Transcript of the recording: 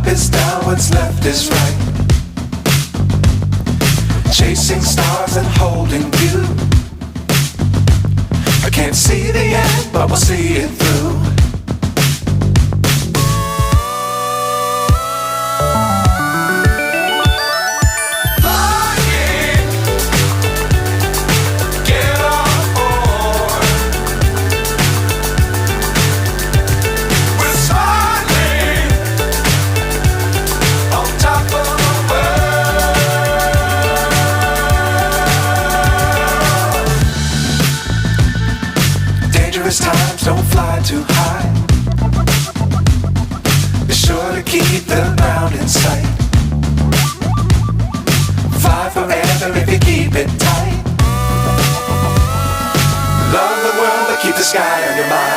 up is down, what's left is right. Chasing stars and holding you. I can't see the end, but we'll see it through. Times don't fly too high. Be sure to keep the ground in sight. Fly forever if you keep it tight. Love the world but keep the sky on your mind.